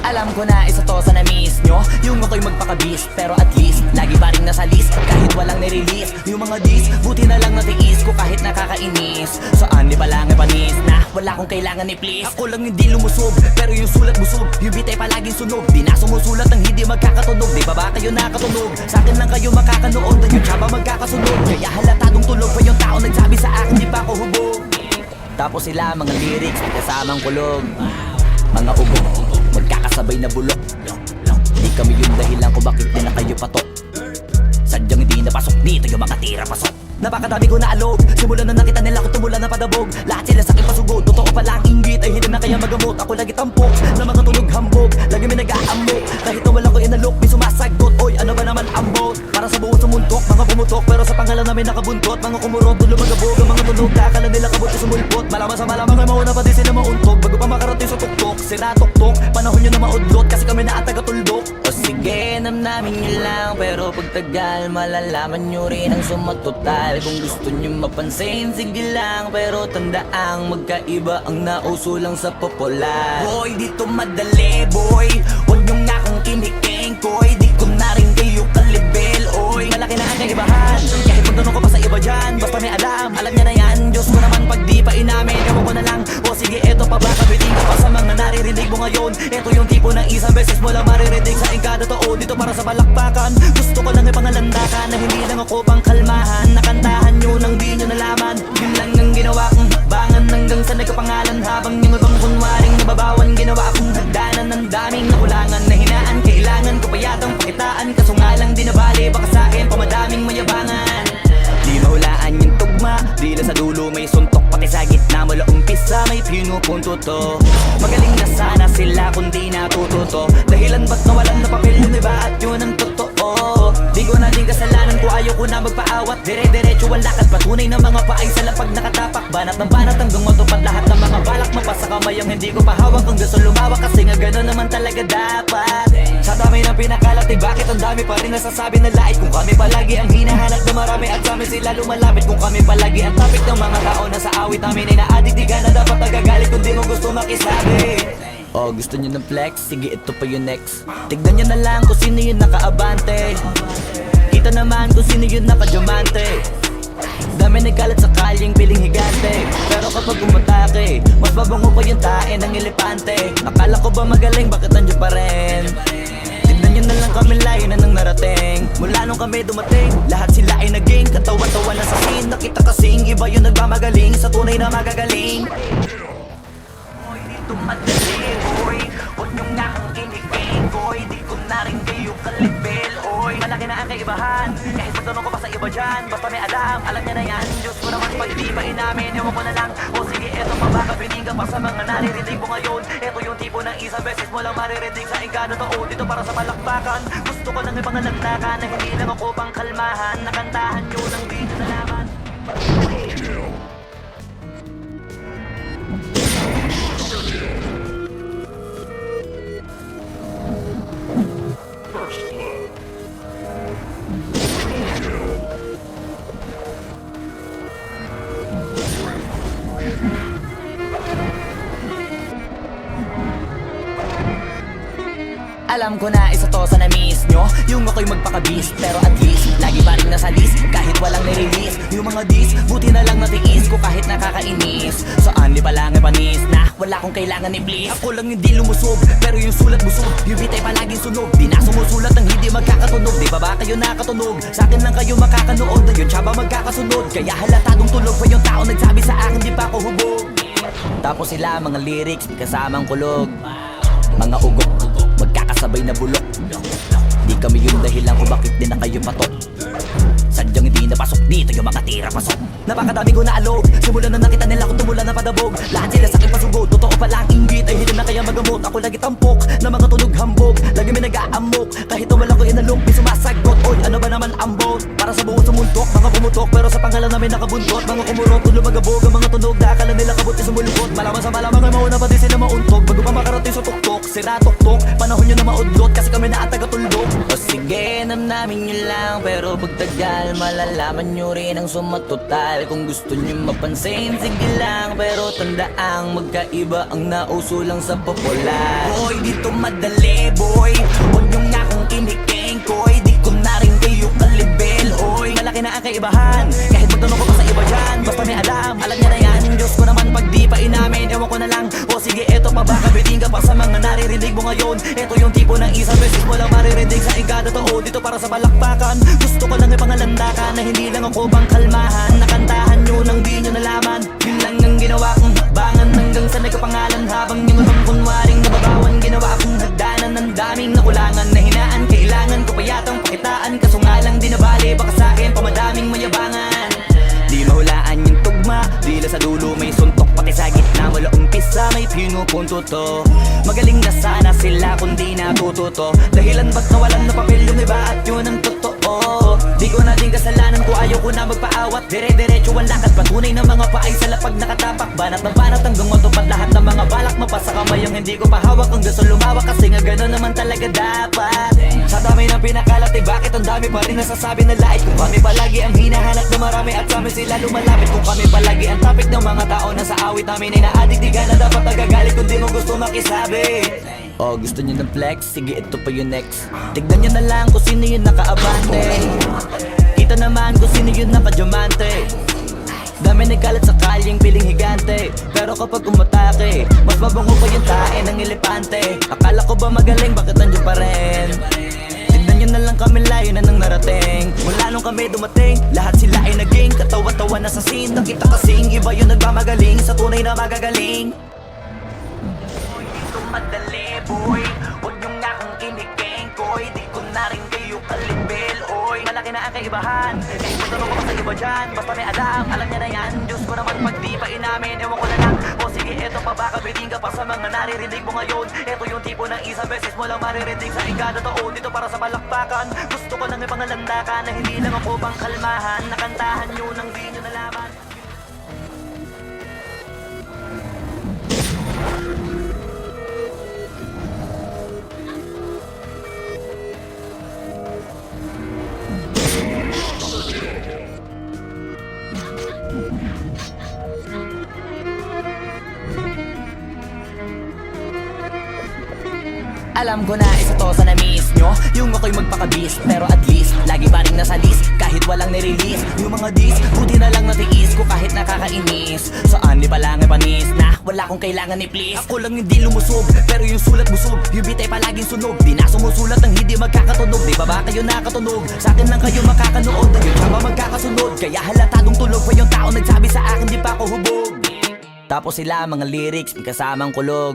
Alam ko na isa to sa na-miss nyo, yung ako'y magpakabis. Pero at least, lagi pa rin nasa list kahit walang nirelease. Yung mga dis, buti na lang natiis ko kahit nakakainis. Saan di palang panis na wala kong kailangan ni please. Ako lang hindi lumusob, pero yung sulat busog. Yung bitay palaging sunog, di na sumusulat ang hindi magkakatunog. Di ba ba kayo nakatunog? Sa akin lang kayo makakanood, at yung tsaba magkakasunod. Kaya halatadong tulog pa yung tao nagsabi sa akin di pa ako hubog. Tapos sila mga lyrics, kasamang kulog. Mga ubo, magkakasabay na bulok. Di kami yung dahilan kung bakit di na kayo patok. Sadyang hindi napasok dito yung mga tira pasok. Napakadami ko na alog, simula na nakita nila ko tumula na padabog. Lahat sila sa akin pasugod, totoo pala ang inggit ay hindi na kaya magamot. Ako lagi tampok, na mga tunog hambog. Lagi may nag-aamok, kahit na walang ko inalok. May sumasagot, oy ano ba naman ambot. Para sa buong sumundok, mga pumutok. Pero sa pangalan namin nakabuntot. Mga kumurot, dulo magabog, ang mga tunog. Kakala nila kabot sa sumulpot. Malaman sa malamang ay mauna pa din sila mauntog. Bago pa makarating sa tuktok, sira tuktok. Panahon nyo na maudlot, kasi kami na ang taga-tuldok. O sige, namnamin nyo lang, pero pagtagal malalaman nyo rin ang sumatotal. Kung gusto nyo mapansin, sige lang. Pero tandaang magkaiba ang nauso lang sa popular. Boy, dito madali, boy. Huwag nyo nga kong kiniking, koy. Di ko na rin kayo kalibel, oy. Malaki na ang kaibahan, kahit magtanong ko pa sa iba dyan. Basta may alam niya na yan. Diyos mo naman pag di pa inamin, ewan ko na lang. O sige, eto pa ba, kabiting ko pa sa mga naririnig mo ngayon. Eto yung tipo ng isang beses mo lang maririnig sa kada taon. Dito para sa balakbakan, gusto ko lang ipangalandakan na hindi lang ako pang kalmahan. Nakantahan nyo nang di nyo nalaman. Yun lang ang ginawa kong hakbangan hanggang sa nagkapangalan. Habang yung ibang kunwaring nababawan, ginawa akong hagdanan ng daming nakulangan na hinaan. Kailangan ko pa yatang pakitaan, kaso nga lang di nabali. Baka sa akin pamadaming mayabangan. Di mahulaan yung tugma, di lang sa dulo may suntok. Pati sa gitna mula umpisa may pinupunto to. Magaling na sana sila kung di natututo. Dahilan ba't nawalan na papel yung iba at yun ang totoo. Di ko na din kasalanan ko, ayaw ko na magpaawat. Dire-diretso ang lakad, patunay ng mga paay sa lapag nakatapak. Banat ng banat hanggang matupad lahat ng mga balak. Mapasa kamay ang hindi ko pahawak kung gusto lumawak. Kasi nga gano'n naman talaga dapat. Sa dami ng pinakalat, bakit ang dami pa rin nasasabi na lait. Kung kami palagi ang hinahanap na marami at sa amin sila lumalapit. Kung kami palagi ang topic ng mga tao na sa awit namin ay naaditigan na dapat nagagalit kung di mo gusto makisabi. Oh, gusto nyo ng flex? Sige, ito pa yung next. Tignan nyo na lang kung sino yung nakaabante. Kita naman kung sino yung nakadiamante. Dami nagkalat sa kalyeng piling higante. Pero kapag umatake, mas babango pa yung tae ng elepante. Akala ko ba magaling, bakit nandiyo pa rin? Tignan nyo na lang kami layo na nang narating. Mula nung kami dumating, lahat sila ay naging katawa-tawa na sa scene. Nakita kasing iba yung nagmamagaling sa tunay na magagaling. Boy, dito madali, boy. Huwag nyo nga kong kiniking, boy. Di ko na rin kayo kalibel, oy. Malaki na ang kaibahan, kahit magtanong ko pa sa iba dyan. Basta may alam niya na yan. Diyos ko naman pag di pa inamin, ewan ko na lang. O sige, eto pa ba, kabining ka pa sa mga naririnig mo ngayon. Eto yung tipo ng isang beses mo lang maririnig sa kada taon. Dito para sa balakbakan, gusto ko lang ipangalandakan na hindi lang ako pang kalmahan. Nakantahan nyo nang di nyo nalaman. Alam ko na isa to sa na-miss nyo, yung ako'y magpakabis. Pero at least, lagi pa rin nasa list kahit walang nirelease. Yung mga dis, buti na lang natiis ko kahit nakakainis. Saan di palang panis na wala kong kailangan ni please. Ako lang hindi lumusob, pero yung sulat busog. Yung bitay palaging sunog, di na sumusulat ang hindi magkakatunog. Di ba ba kayo nakatunog? Sa akin lang kayo makakanood, na yun tsaba magkakasunod. Kaya halatadong tulog pa yung tao nagsabi sa akin di pa ako hubog. Tapos sila mga lyrics, kasamang kulog. Mga ugok, magkakasabay na bulok. Di kami yung dahilan kung bakit di na kayo patok. Sadyang hindi napasok dito yung mga tira pasok. Napakadami ko na alog, simula na nakita nila ko tumula na padabog. Lahat sila sa akin pasugod, totoo pala ang inggit ay hindi na kaya magamot. Ako lagi tampok, na mga tunog hambog. Lagi may nag-aamok, kahit na wala ko inalok. May sumasagot, oy ano ba naman ambot. Para sa buong sumundok, mga pumutok. tuktok, pero sa pangalan namin nakabuntot. Mga kumurot, lumagabog ang mga tunog na akala nila kabuti sumulupot. Malaman sa malamang ay mauna pati sila mauntog. Bago pa makarating sa tuktok, sira tuktok, panahon nyo na maudlot kasi kami na taga-tuldok. O sige, namnamin nyo lang, pero pagtagal malalaman nyo rin ang sumatotal. Kung gusto nyo mapansin, sige lang, pero tandaang magkaiba ang nauso lang sa popular. Boy, dito madali, boy, huwag nyo nga kung kiniking koy. Di ko na rin kayo kalibel, oy. Malaki na ang kaibahan, kahit magtanong ko pa sa iba dyan. Basta may alam niya na yan. Diyos ko naman pag di pa inamin, ewan ko na lang. O sige, eto pa baka biting ka pa sa mga naririnig mo ngayon. Eto yung tipo ng isang beses mo lang maririnig sa igada to. Dito para sa balakbakan, gusto ko lang ipangalandakan na hindi lang ako bang kalmahan. Nakantahan nyo nang di nyo nalaman. Yun lang ang ginawa kong hakbangan hanggang sa nagkapangalan. Habang yung ibang kunwaring nababawan, ginawa akong hagdanan ng daming nakulangan na hinaan. Kailangan ko pa yatang pakitaan, kaso nga lang di nabali. Baka sa'kin pamadaming mayabangan. Di mahulaan yung tugma, dila sa dulo may suntok. Pati sa gitna mula umpisa may pinupunto to. Magaling na sana sila kung di natututo. Dahilan ba't nawalan na papel yung iba at yun ang totoo. Di ko na din kasalanan ko, ayaw ko na magpaawat. Dire-diretso ang lakad, patunay ng mga paay sa lapag nakatapak. Banat ng banat hanggang matupad lahat ng mga balak. Mapasa kamay yung hindi ko pahawak hanggang sa lumawak. Kasi nga gano'n naman talaga dapat. Sa dami ng pinakalat, eh bakit ang dami pa rin nasasabi na lait? Kung kami palagi ang hinahanap na marami at sa amin sila lumalapit. Kung kami palagi ang topic ng mga tao na sa awit namin ay na-addict. Di ka na dapat nagagalit kung di mo gusto makisabi. Oh, gusto nyo ng flex? Sige, ito pa yung next. Tignan nyo na lang kung sino yung nakaabante. Kita naman kung sino yung nakadiamante. Dami nagkalat sa kalyeng piling higante. Pero kapag umatake, mas mabango pa yung tae ng elepante. Akala ko ba magaling, bakit nandiyan pa rin? Tignan nyo na lang kami, layo na nang narating. Mula nung kami dumating, lahat sila ay naging katawa-tawa na sa scene. Nakita kasing iba yung nagmamagaling sa tunay na magagaling. Dito madali, boy, huwag nyo nga kung kiniking koy. Di ko na rin kayo kalibel, oy. Malaki na ang kaibahan, kahit magtanong ko pa sa iba dyan. Basta may alam niya na yan. Diyos ko naman pag di pa inamin, ewan ko na lang. O sige, eto pa baka biting ka pa sa mga naririnig mo ngayon. Eto yung tipo ng isang beses mo lang maririnig sa igada to. Dito para sa balakbakan, gusto ko lang ipangalandakan na hindi lang ako bang kalmahan. Nakantahan nyo nang di nyo nalaman. Alam ko na isa to sa na-miss nyo, yung ako'y magpakabis. Pero at least, lagi pa rin nasa list kahit walang nirelease. Yung mga dis, buti na lang natiis ko kahit nakakainis. Saan di palang panis na wala kong kailangan ni please. Ako lang hindi lumusog, pero yung sulat busog. Yung bitay palaging sunog, di na sumusulat ang hindi magkakatunog. Di ba ba kayo nakatunog? Sa akin lang kayo makakanood, yung tsaba magkakasunod. Kaya halatadong tulog pa yung tao nagsabi sa akin di pa ako hubog. Tapos sila mga lyrics, may kasamang kulog.